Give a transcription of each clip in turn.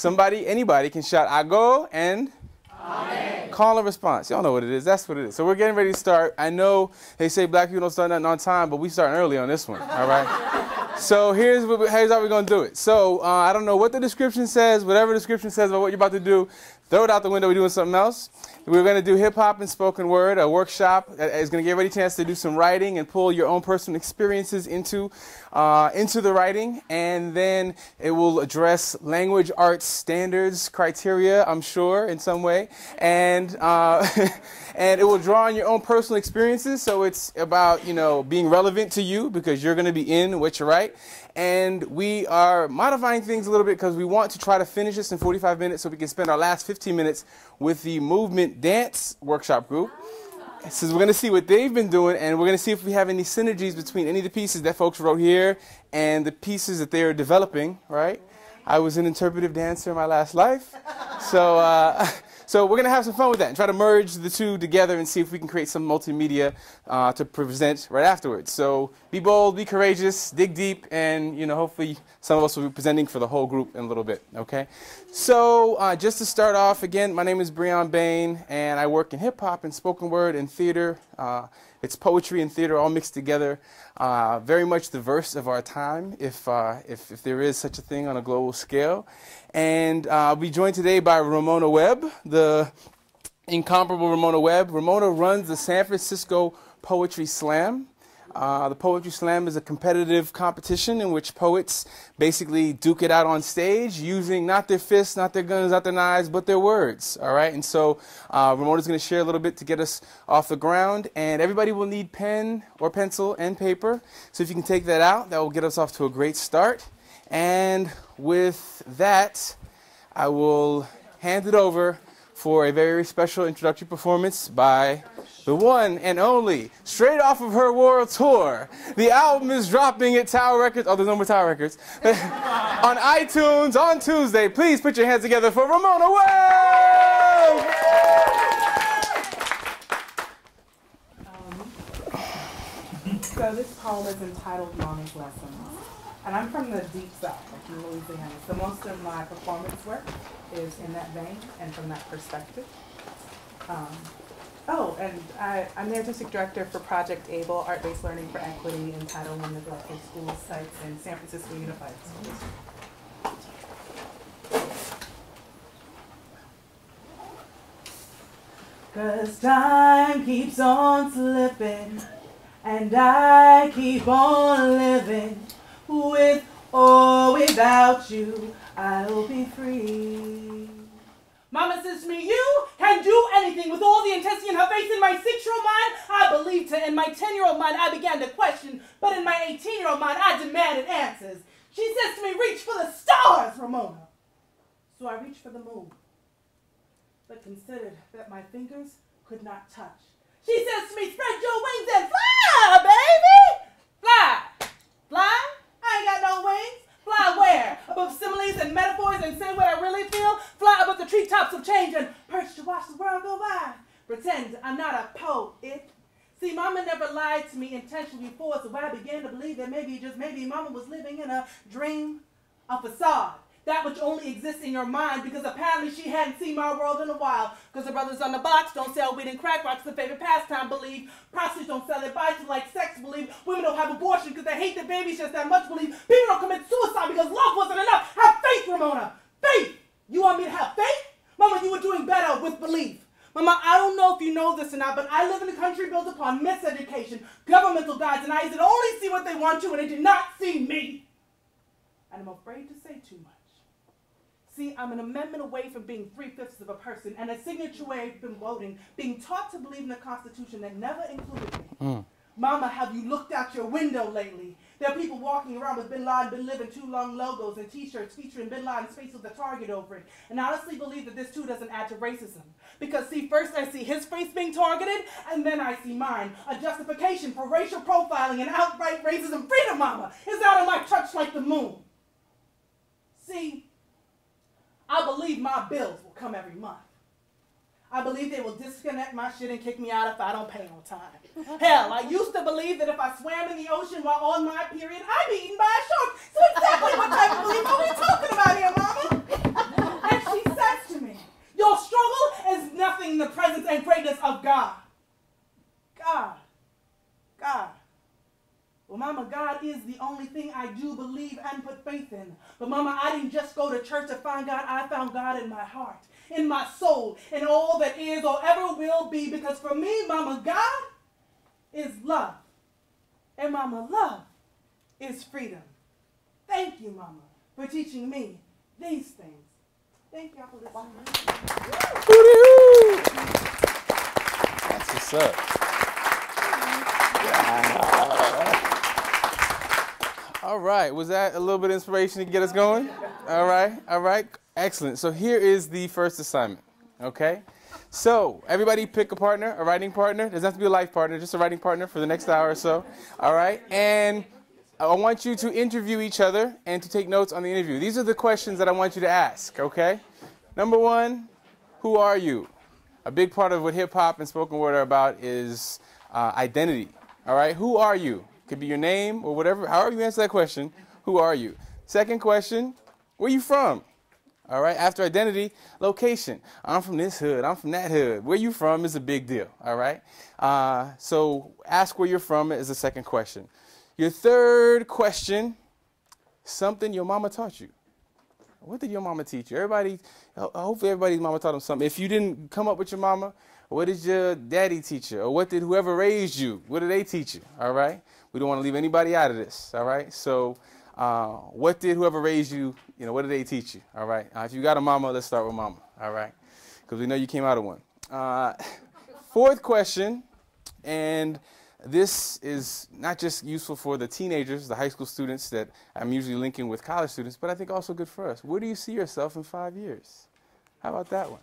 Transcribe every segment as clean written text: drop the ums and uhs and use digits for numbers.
Anybody can shout, I go, and Amen. Call and response. Y'all know what it is. That's what it is. So we're getting ready to start. I know they say black people don't start nothing on time, but we starting early on this one, all right? So here's how we're going to do it. So I don't know what the description says. Whatever the description says about what you're about to do, throw it out the window. We're doing something else. We're going to do hip-hop and spoken word, a workshop that is going to give everybody a chance to do some writing and pull your own personal experiences into the writing. And then it will address language arts standards, criteria, I'm sure, in some way. And and it will draw on your own personal experiences. So it's about, being relevant to you because you're going to be in what you write. And we are modifying things a little bit because we want to try to finish this in 45 minutes so we can spend our last 15 minutes with the movement dance workshop group. So we're going to see what they've been doing, and we're going to see if we have any synergies between any of the pieces that folks wrote here and the pieces that they're developing, right? I was an interpretive dancer in my last life. So we're going to have some fun with that and try to merge the two together and see if we can create some multimedia to present right afterwards. So be bold, be courageous, dig deep, and hopefully some of us will be presenting for the whole group in a little bit, okay? So just to start off, again, my name is Breon Bain, and I work in hip-hop and spoken word and theater. It's poetry and theater all mixed together. Very much the verse of our time, if there is such a thing on a global scale. And I'll be joined today by Ramona Webb, the incomparable Ramona Webb. Ramona runs the San Francisco Poetry Slam. The Poetry Slam is a competitive competition in which poets basically duke it out on stage using not their fists, not their guns, not their knives, but their words, all right? And so Ramona's going to share a little bit to get us off the ground, and everybody will need pen or pencil and paper. So if you can take that out, that will get us off to a great start. And with that, I will hand it over for a very special introductory performance by the one and only, straight off of her world tour. The album is dropping at Tower Records. Oh, there's no more Tower Records. On iTunes on Tuesday. Please put your hands together for Ramona Webb! So this poem is entitled Mommy's Lessons. And I'm from the deep south, like in Louisiana. So most of my performance work is in that vein and from that perspective. I'm the artistic director for Project ABLE, Art-Based Learning for Equity in Title I neglected school sites in San Francisco Unified Schools. Cause time keeps on slipping, and I keep on living. With or without you, I'll be free. Mama says to me, you can do anything. With all the intensity in her face, in my 6-year-old mind, I believed her. In my 10-year-old mind, I began to question. But in my 18-year-old mind, I demanded answers. She says to me, reach for the stars, Ramona. So I reached for the moon, but considered that my fingers could not touch. She says to me, spread your wings and fly, baby. Fly. Fly? I ain't got no wings. Fly where? Above similes and metaphors and say what I really feel? Fly above the treetops of change and perch to watch the world go by. Pretend I'm not a poet. See, Mama never lied to me intentionally before, so I began to believe that maybe, just maybe, Mama was living in a dream, a facade. That which only exists in your mind, because apparently she hadn't seen my world in a while. Because the brothers on the box don't sell weed and crack rocks, the favorite pastime, believe. Prostitutes don't sell their bodies to like sex, believe. Women don't have abortion because they hate the babies just that much, believe. People don't commit suicide because love wasn't enough. Have faith, Ramona. Faith. You want me to have faith? Mama, you were doing better with belief. Mama, I don't know if you know this or not, but I live in a country built upon miseducation, governmental guides, and eyes that only see what they want to, and they did not see me. And I'm afraid to say too much. See, I'm an amendment away from being 3/5 of a person and a signature away from voting, being taught to believe in a Constitution that never included me. Mama, have you looked out your window lately? There are people walking around with Bin Laden, Been Living, 2 long logos and T-shirts featuring Bin Laden's face with a target over it. And I honestly believe that this too doesn't add to racism. Because see, first I see his face being targeted, and then I see mine. A justification for racial profiling and outright racism. Freedom, Mama, is out of my touch like the moon. See, I believe my bills will come every month. I believe they will disconnect my shit and kick me out if I don't pay on time. Hell, I used to believe that if I swam in the ocean while on my period, I'd be eaten by a shark. So exactly what type of belief are we talking about here, Mama? in the presence and greatness of God. God. God. Well, Mama, God is the only thing I do believe and put faith in. But Mama, I didn't just go to church to find God. I found God in my heart, in my soul, in all that is or ever will be. Because for me, Mama, God is love. And Mama, love is freedom. Thank you, Mama, for teaching me these things. Thank y'all for listening. That's what's up. All right, was that a little bit of inspiration to get us going? All right, excellent. So here is the first assignment, okay? So everybody pick a partner, a writing partner. It doesn't have to be a life partner, just a writing partner for the next hour or so, all right? And I want you to interview each other and to take notes on the interview. These are the questions that I want you to ask, okay? Number one, who are you? A big part of what hip-hop and spoken word are about is identity, all right? Who are you? Could be your name or whatever. However you answer that question, who are you? Second question, where you from? All right, after identity, location. I'm from this hood, I'm from that hood. Where you from is a big deal, all right? So ask where you're from is the second question. Your third question, something your mama taught you. What did your mama teach you? Hopefully everybody's mama taught them something. If you didn't come up with your mama, what did your daddy teach you? Or what did whoever raised you, what did they teach you, all right? We don't want to leave anybody out of this, all right? So what did whoever raised you, what did they teach you, all right? If you got a mama, let's start with mama, all right? Because we know you came out of one. Fourth question, and this is not just useful for the teenagers, the high school students that I'm usually linking with college students, but I think also good for us. Where do you see yourself in 5 years? How about that one?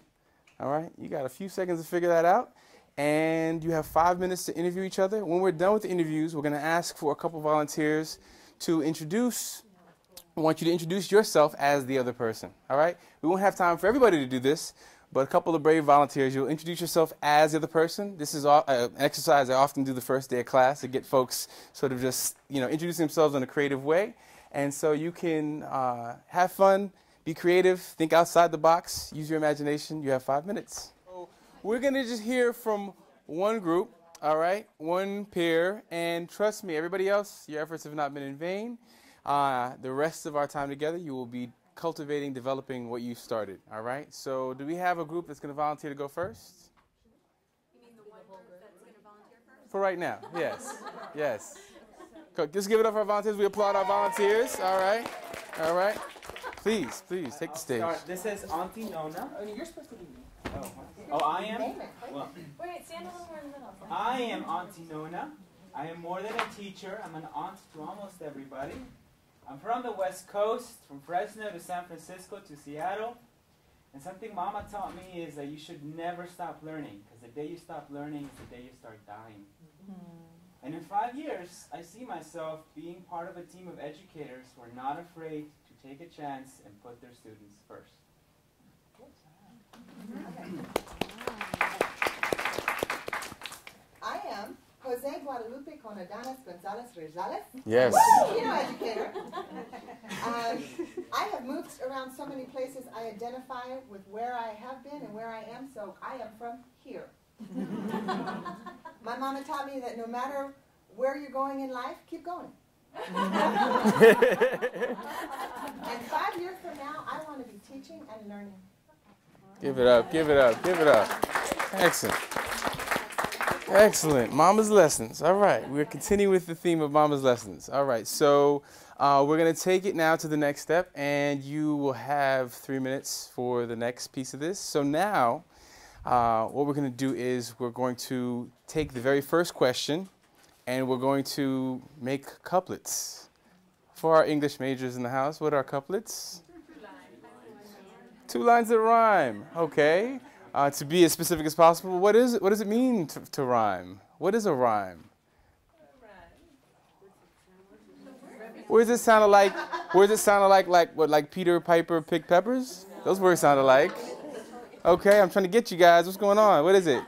All right, you got a few seconds to figure that out, and you have 5 minutes to interview each other. When we're done with the interviews, we're going to ask for a couple volunteers to introduce. I want you to introduce yourself as the other person, all right? We won't have time for everybody to do this, but a couple of brave volunteers, you'll introduce yourself as the other person. This is an exercise I often do the first day of class to get folks sort of just, introducing themselves in a creative way. And so you can have fun, be creative, think outside the box, use your imagination. You have 5 minutes. So we're going to just hear from one group, all right, one pair, and trust me, everybody else, your efforts have not been in vain. The rest of our time together, you will be cultivating, developing what you started, all right? So do we have a group that's going to volunteer to go first? You mean the one group that's going to volunteer first? For right now, yes, yes. Just give it up for our volunteers. We applaud our volunteers, all right? All right. Please, take the stage. This is Auntie Nona. Oh, you're supposed to be me. Oh, I am? Well, Wait, stand a little more in the middle. I am Auntie Nona. I am more than a teacher. I'm an aunt to almost everybody. I'm from the West Coast, from Fresno to San Francisco to Seattle. And something Mama taught me is that you should never stop learning, because the day you stop learning is the day you start dying. And in 5 years, I see myself being part of a team of educators who are not afraid to take a chance and put their students first. I am Jose Guadalupe Conadanas Gonzalez Rosales. Yes. Educator. I have moved around so many places. I identify with where I have been and where I am, so I am from here. My mama taught me that no matter where you're going in life, keep going. And 5 years from now, I want to be teaching and learning. Give it up. Excellent. Excellent. Mama's lessons. All right. We're continuing with the theme of Mama's lessons. All right. So we're going to take it now to the next step, and you will have 3 minutes for the next piece of this. So now what we're going to do is we're going to take the very first question, and we're going to make couplets. For our English majors in the house, what are couplets? 2 lines that rhyme. Okay. To be as specific as possible, what does it mean to rhyme? What is a rhyme? Where does it sound like? Like Peter Piper picked peppers? Those words sound alike. Okay, I'm trying to get you guys. What's going on? What is it?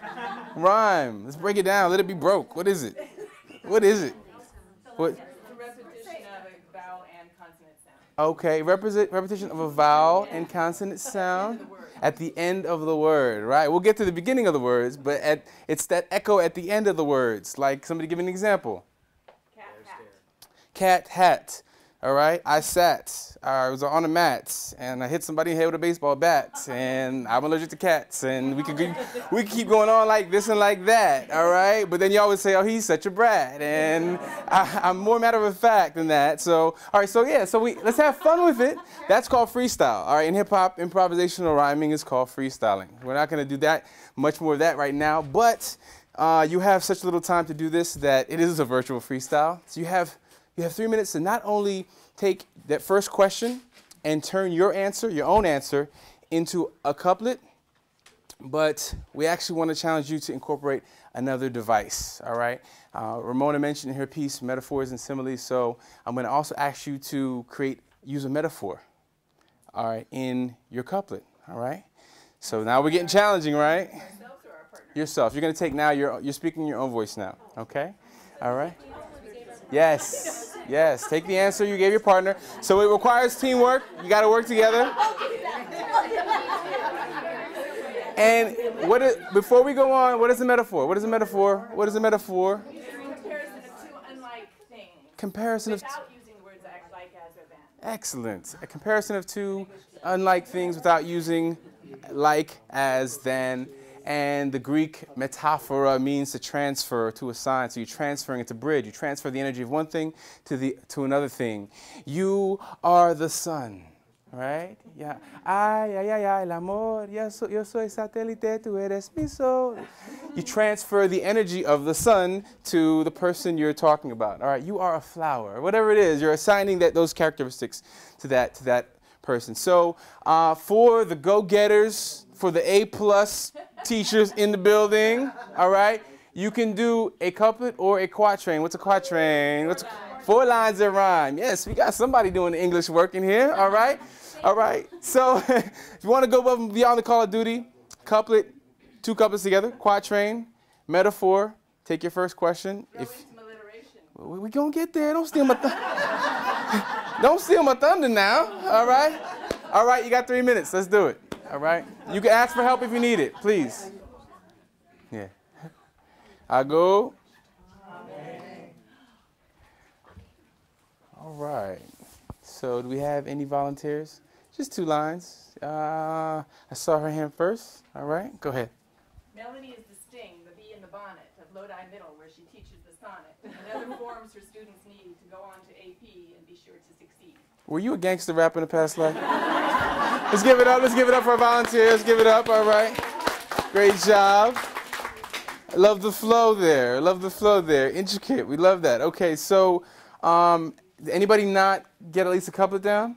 Rhyme. Let's break it down. Let it be broke. What is it? What is it? What? The repetition of a vowel and consonant sound. Okay, repetition of a vowel and consonant sound. At the end of the word, right? We'll get to the beginning of the words, but it's that echo at the end of the words. Like, somebody give me an example. Cat, hat. All right, I sat. I was on a mat, and I hit somebody in the head with a baseball bat, and I'm allergic to cats, and we could keep going on like this and like that. All right, but then you always say, "Oh, he's such a brat," and I'm more matter of fact than that. So, all right, so yeah, let's have fun with it. That's called freestyle. All right, in hip hop, improvisational rhyming is called freestyling. We're not going to do that much more of that right now, but you have such little time to do this that it is a virtual freestyle. So you have 3 minutes to not only take that first question and turn your own answer, into a couplet, but we actually want to challenge you to incorporate another device, all right? Ramona mentioned in her piece metaphors and similes, so I'm going to also ask you to use a metaphor, all right, in your couplet, all right? So now we're getting challenging, right? Ourselves or our partner? Yourself. You're going to take now, you're speaking in your own voice now, okay? All right? Yes, yes. Take the answer you gave your partner. So it requires teamwork. You got to work together. And before we go on, what is a metaphor? What is a metaphor? What is a metaphor? Comparison of two unlike things. Comparison of Without using words like, as, or than. Excellent. A comparison of two unlike things without using like, as, than. And the Greek metaphora means to transfer, to assign. So you're transferring it to bridge. You transfer the energy of one thing to another thing. You are the sun, right? Yeah. Ay, ay, ay, ay, el amor. Yo soy satélite, tú eres mi sol. You transfer the energy of the sun to the person you're talking about. All right. You are a flower. Whatever it is, you're assigning those characteristics to that person. So for the go-getters, for the A+ teachers in the building, all right? You can do a couplet or a quatrain. What's a quatrain? 4 lines that rhyme. Yes, we got somebody doing the English work in here, all right? All right. So if you want to go above and beyond the call of duty, couplet, 2 couplets together, quatrain, metaphor, take your first question. Throw in some alliteration. We're going to get there. Don't steal my Don't steal my thunder now, all right? All right, you got 3 minutes. Let's do it. All right? You can ask for help if you need it, please. Yeah. I go. Amen. All right. So do we have any volunteers? Just 2 lines. I saw her hand first. All right. Go ahead. Melody is the sting, the bee in the bonnet of Lodi Middle, where she teaches the sonnet and other forms her students need to go on to AP and be sure to succeed. Were you a gangster rapper in the past life? Let's give it up. Let's give it up for our volunteers. Let's give it up. All right. Great job. I love the flow there. I love the flow there. Intricate. We love that. Okay, so did anybody not get at least a couplet down?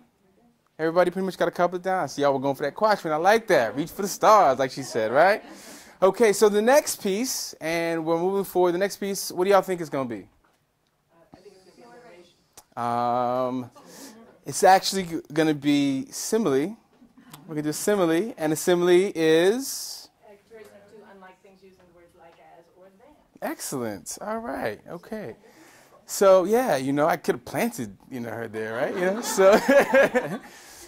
Everybody pretty much got a couplet down? I see y'all were going for that quatrain. I like that. Reach for the stars, like she said, right? Okay, so the next piece, and we're moving forward. The next piece, what do y'all think it's going to be? I think it's going to be alliteration. It's actually going to be simile. We're going to do simile, and a simile is? Comparison of two unlike things using words like, as, or than. Excellent. All right. Okay. So, yeah, I could have planted, her there, right?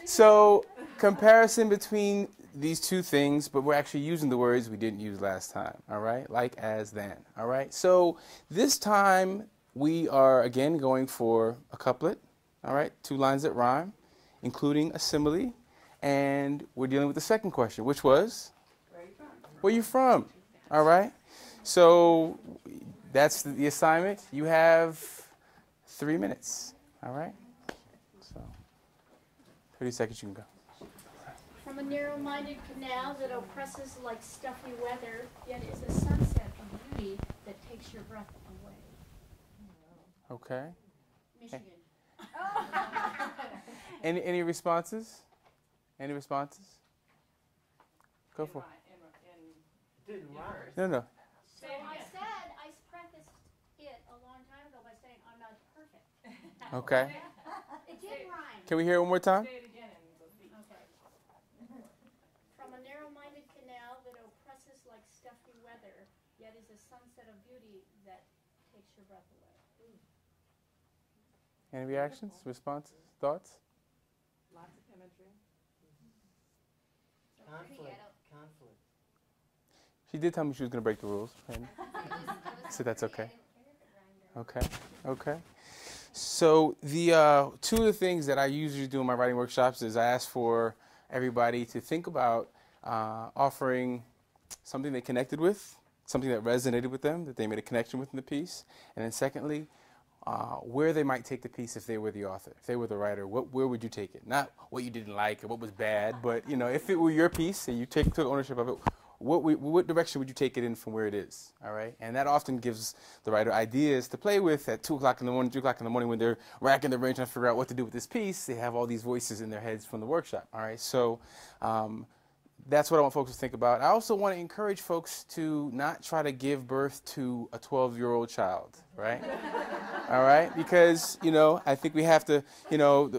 So comparison between these 2 things, but we're actually using the words we didn't use last time, all right? Like, as, than, all right? So this time we are, again, going for a couplet, all right? 2 lines that rhyme, including a simile, and we're dealing with the second question, which was? Where are you from? Where you from? All right? So that's the assignment. You have 3 minutes, all right? So 30 seconds, you can go. From a narrow-minded canal that oppresses like stuffy weather, yet is a sunset of beauty that takes your breath away. Okay. Michigan. Any responses? Any responses? Go for it. No. So I prefaced it a long time ago by saying I'm not perfect. Okay. It did rhyme. Can we hear it one more time? Say it again and we'll see. Okay. From a narrow-minded canal that oppresses like stuffy weather, yet is a sunset of beauty that takes your breath away. Any reactions, responses, thoughts? Lots of imagery. Conflict. She did tell me she was going to break the rules. Right? So that's okay. Okay. Okay. So the two of the things that I usually do in my writing workshops is I ask for everybody to think about offering something they connected with, something that resonated with them, that they made a connection with in the piece, and then secondly, where they might take the piece if they were the author, if they were the writer. Where would you take it? Not what you didn't like or what was bad, but if it were your piece and you took ownership of it, what direction would you take it in from where it is? All right, and that often gives the writer ideas to play with at 2 o'clock in the morning, 3 o'clock in the morning when they're racking their brain trying to figure out what to do with this piece. They have all these voices in their heads from the workshop. All right, so that's what I want folks to think about. I also want to encourage folks to not try to give birth to a 12-year-old child, right? All right, because I think we have to.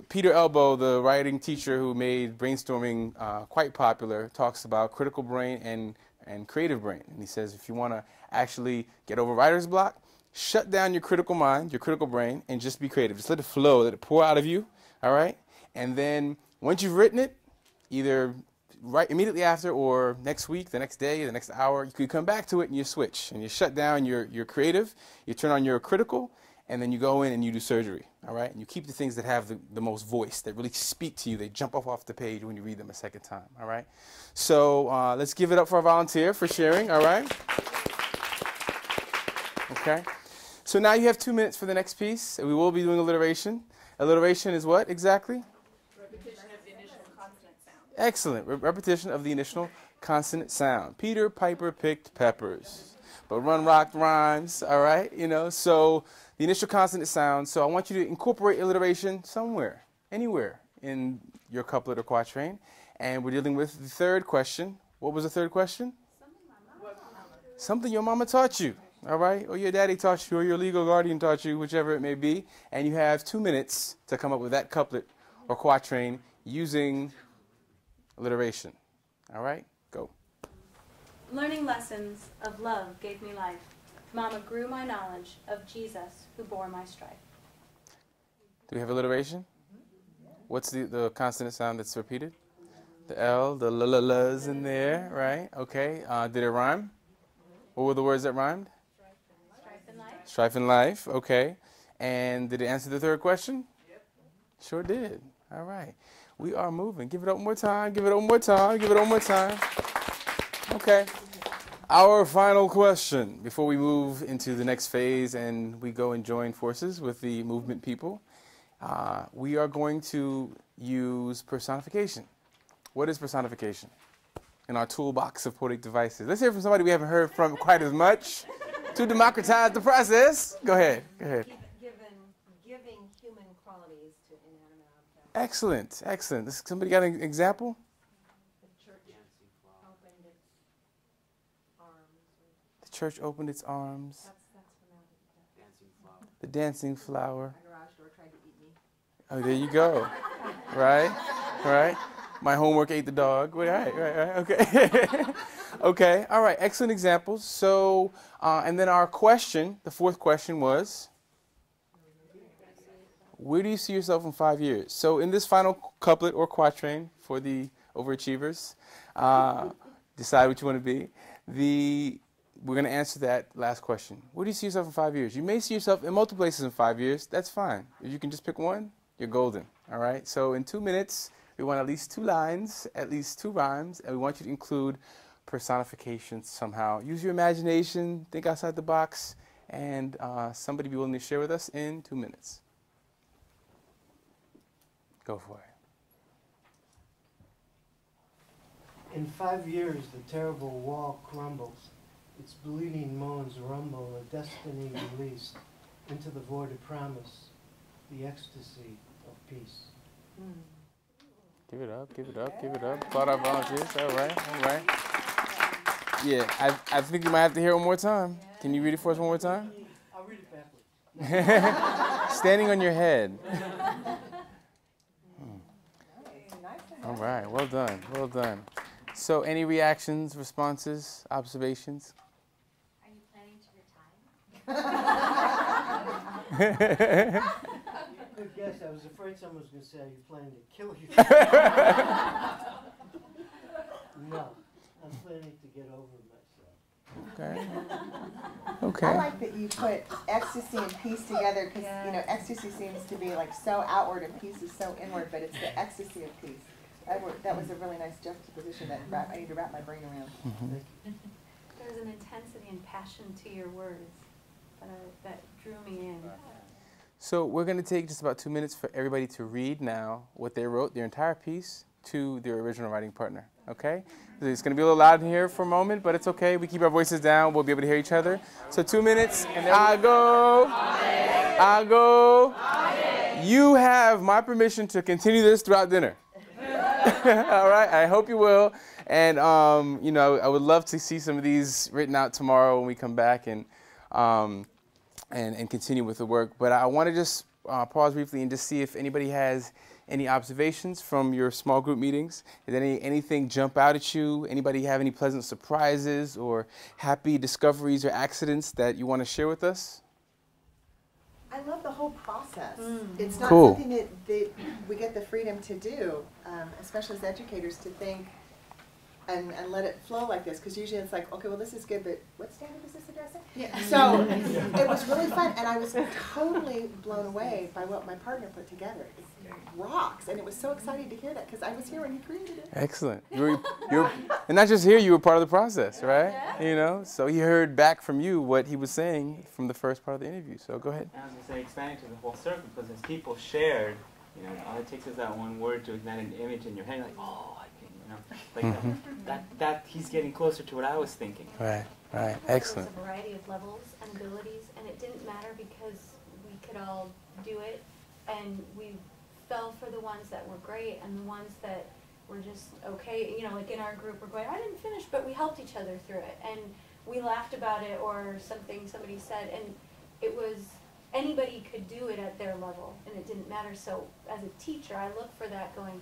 Peter Elbow, the writing teacher who made brainstorming quite popular, talks about critical brain and creative brain, and he says if you want to actually get over writer's block, shut down your critical mind, your critical brain, and just be creative. Just let it flow, let it pour out of you. All right, and then once you've written it, either right immediately after or next week, the next day, the next hour, you can come back to it and you switch and you shut down your creative, you turn on your critical, and then you go in and you do surgery, all right? And you keep the things that have the most voice, that really speak to you. They jump off the page when you read them a second time, all right? So let's give it up for our volunteer for sharing, all right? Okay. So now you have 2 minutes for the next piece, and we will be doing alliteration. Alliteration is what exactly? Repetition of the initial consonant sound. Excellent. Repetition of the initial consonant sound. Peter Piper picked peppers, but Run rocked rhymes, all right? So the initial consonant sound. So I want you to incorporate alliteration somewhere, anywhere in your couplet or quatrain. And we're dealing with the third question. What was the third question? Something your mama taught you, all right? Or your daddy taught you, or your legal guardian taught you, whichever it may be. And you have 2 minutes to come up with that couplet or quatrain using alliteration. All right? Go. Learning lessons of love gave me life. Mama grew my knowledge of Jesus who bore my strife. Do we have alliteration? What's the consonant sound that's repeated? The L, the l-l-l's in there, right? Okay. Did it rhyme? What were the words that rhymed? Strife and life. Strife and life, okay. And did it answer the third question? Yep. Sure did. All right. We are moving. Give it up one more time. Give it up one more time. Give it up one more time. Okay. Our final question before we move into the next phase and we go and join forces with the movement people. We are going to use personification. What is personification? In our toolbox of poetic devices. Let's hear from somebody we haven't heard from quite as much to democratize the process. Go ahead. Go ahead. Giving human qualities to inanimate objects. Excellent. Excellent. Somebody got an example? The church opened its arms. The church opened its arms. That's from out of Dancing flower. The dancing flower. my garage door tried to eat me. Oh, there you go. Right? Right? My homework ate the dog. Right. Okay. Okay. All right. Excellent examples. So, and then our question, the fourth question was, where do you see yourself in 5 years? So in this final couplet or quatrain for the overachievers, decide what you want to be. We're going to answer that last question. Where do you see yourself in 5 years? You may see yourself in multiple places in 5 years. That's fine. If you can just pick one, you're golden. All right. So in 2 minutes, we want at least 2 lines, at least 2 rhymes, and we want you to include personifications somehow. Use your imagination, think outside the box, and somebody be willing to share with us in 2 minutes. Go for it. In 5 years, the terrible wall crumbles. Its bleeding moans rumble, a destiny released into the void of promise, the ecstasy of peace. Give it up, give it up, give it up. Applaud our volunteers. All right, all right. Yeah, I think you might have to hear it one more time. Can you read it for us one more time? I'll read it backwards. Standing on your head. All right, well done, well done. So any reactions, responses, observations? Are you planning to retire? Good guess. I was afraid someone was going to say, are you planning to kill No, I'm planning to get over myself. Okay. Okay. I like that you put ecstasy and peace together because, you know, ecstasy seems to be like so outward and peace is so inward, but it's the ecstasy of peace. That was a really nice juxtaposition that I need to wrap my brain around. There's an intensity and passion to your words that drew me in. So we're going to take just about 2 minutes for everybody to read now what they wrote, their entire piece, to their original writing partner, okay? It's going to be a little loud in here for a moment, but it's okay. We keep our voices down. We'll be able to hear each other. So 2 minutes, and then I go. I go. You have my permission to continue this throughout dinner. All right? I hope you will. And, you know, I would love to see some of these written out tomorrow when we come back and continue with the work. But I want to just pause briefly and just see if anybody has any observations from your small group meetings. Did anything jump out at you? Anybody have any pleasant surprises or happy discoveries or accidents that you want to share with us? I love the whole process. It's not Cool. something that we get the freedom to do, especially as educators, to think and let it flow like this, because usually it's like, okay, well, this is good, but what standard is this addressing? Yeah. So it was really fun, and I was totally blown away by what my partner put together. It rocks, and it was so exciting to hear that, because I was here when he created it. Excellent. You're, and not just here, you were part of the process, right? Yeah. You know, so he heard back from you what he was saying from the first part of the interview. So go ahead. I was going to say, expanding to the whole circle, because as people shared, you know, all it takes is that one word to ignite an image in your head, like, oh, I can, you know, like that he's getting closer to what I was thinking. Right, right, excellent. There was a variety of levels and abilities, and it didn't matter because we could all do it, and we fell for the ones that were great and the ones that were just okay. You know, like in our group, we're going, I didn't finish, but we helped each other through it, and we laughed about it, or something somebody said, and it was, anybody could do it at their level, and it didn't matter. So as a teacher, I look for that, going,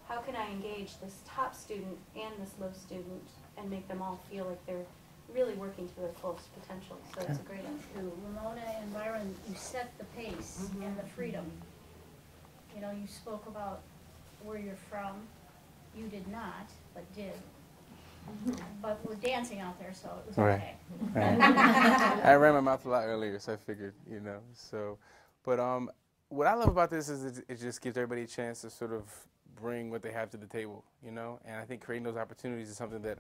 how can I engage this top student and this low student and make them all feel like they're really working to their fullest potential? So it's a great answer. Ramona and Byron, you set the pace and the freedom. You know, you spoke about where you're from. You did not, but did. But we're dancing out there, so it was okay. Right. I ran my mouth a lot earlier, so I figured, you know. So, but what I love about this is it just gives everybody a chance to sort of bring what they have to the table, you know. And I think creating those opportunities is something that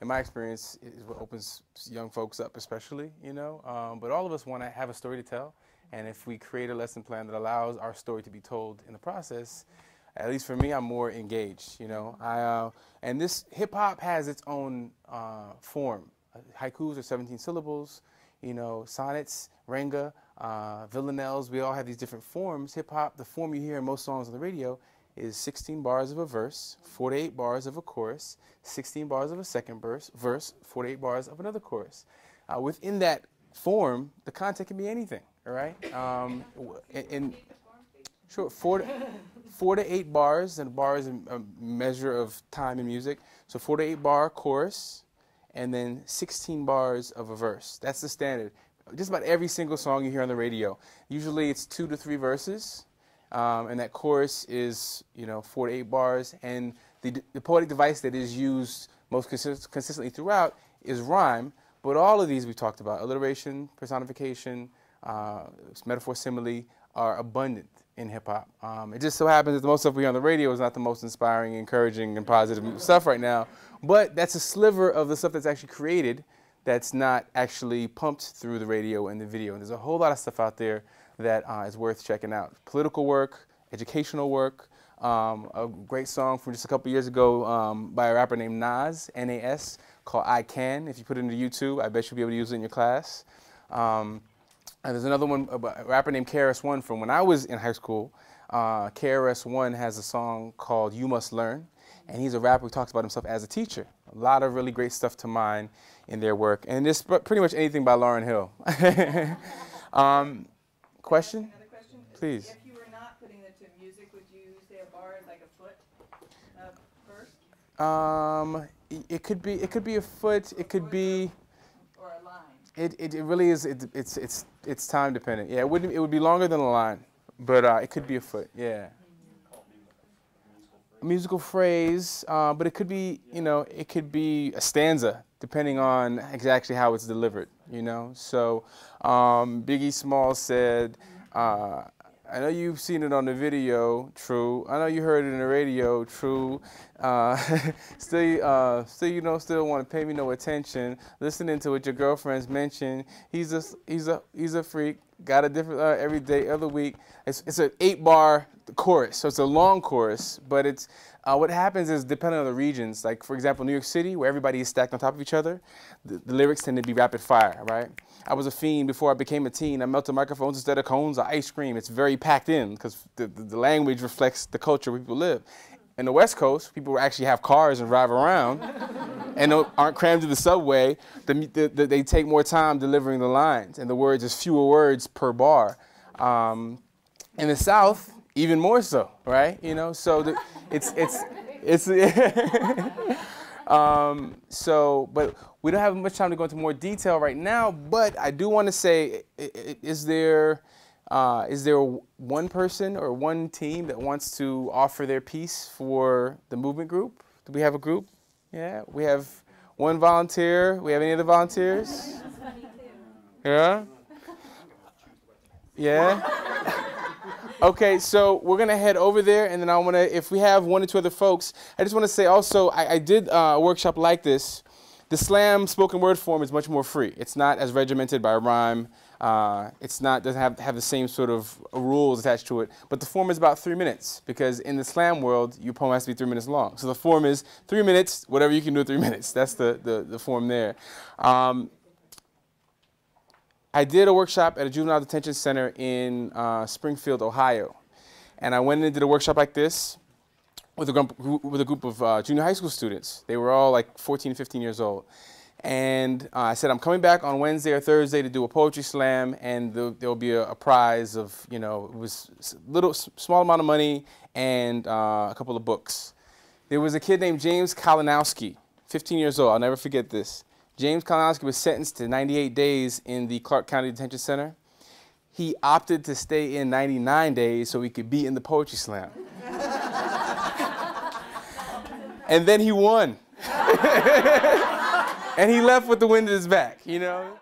in my experience, is what opens young folks up, especially, you know. But all of us want to have a story to tell, and if we create a lesson plan that allows our story to be told in the process, at least for me, I'm more engaged, you know. And this hip-hop has its own form. Haikus are 17 syllables, you know, sonnets, renga, villanelles, we all have these different forms. Hip-hop, the form you hear in most songs on the radio, is 16 bars of a verse, 48 bars of a chorus, 16 bars of a second verse, 48 bars of another chorus. Within that form, the content can be anything, all right? Sure, 4 to 8 bars, and bar is a measure of time in music. So 4 to 8 bar chorus, and then 16 bars of a verse. That's the standard. Just about every single song you hear on the radio. Usually it's 2 to 3 verses, and that chorus is, you know, 4 to 8 bars. And the poetic device that is used most consistently throughout is rhyme. But all of these we talked about, alliteration, personification, metaphor, simile, are abundant in hip-hop. It just so happens that the most stuff we hear on the radio is not the most inspiring, encouraging, and positive stuff right now, but that's a sliver of the stuff that's actually created that's not actually pumped through the radio and the video. And there's a whole lot of stuff out there that is worth checking out. Political work, educational work, a great song from just a couple years ago by a rapper named Nas, N-A-S, called I Can. If you put it into YouTube, I bet you'll be able to use it in your class. And there's another one, a rapper named KRS-One from when I was in high school. KRS-One has a song called You Must Learn, and he's a rapper who talks about himself as a teacher. A lot of really great stuff to mine in their work. And there's pretty much anything by Lauryn Hill. Question? Another question? Please. If you were not putting it to music, would you say a bar is like a foot verse? It could be a foot, it could be, or a line. it really is, it's time dependent. Yeah, it would be longer than a line, but it could be a foot, yeah. a musical phrase, but it could be, you know, it could be a stanza, depending on exactly how it's delivered, you know. So Biggie Smalls said, I know you've seen it on the video, true. I know you heard it in the radio, true. Still, you don't still want to pay me no attention. Listening to what your girlfriends mention. He's a freak. Got a different every day of the week. It's an 8-bar chorus, so it's a long chorus. But it's what happens is depending on the regions. Like for example, New York City, where everybody is stacked on top of each other, the lyrics tend to be rapid fire, right? I was a fiend before I became a teen. I melted microphones instead of cones of ice cream. It's very packed in because the language reflects the culture where people live. In the West Coast, people actually have cars and drive around and aren't crammed to the subway. They take more time delivering the lines, and the words is fewer words per bar. In the South, even more so, right? You know, so but we don't have much time to go into more detail right now. But I do want to say, is there one person or one team that wants to offer their piece for the movement group? Do we have a group? Yeah, we have one volunteer. We have any other volunteers? Yeah? Yeah? Okay, so we're going to head over there, and then I want to, if we have one or two other folks, I just want to say also, I did a workshop like this. The slam spoken word form is much more free. It's not as regimented by rhyme. Doesn't have the same sort of rules attached to it. But the form is about 3 minutes, because in the slam world, your poem has to be 3 minutes long. So the form is 3 minutes, whatever you can do in 3 minutes. That's the form there. I did a workshop at a juvenile detention center in Springfield, Ohio. And I went and did a workshop like this with a group of junior high school students. They were all like 14, 15 years old. And I said, I'm coming back on Wednesday or Thursday to do a poetry slam, and there'll be a prize of, you know, it was small amount of money and a couple of books. There was a kid named James Kalinowski, 15 years old. I'll never forget this. James Kalinowski was sentenced to 98 days in the Clark County Detention Center. He opted to stay in 99 days so he could be in the poetry slam. And then he won. And he left with the wind at his back, you know?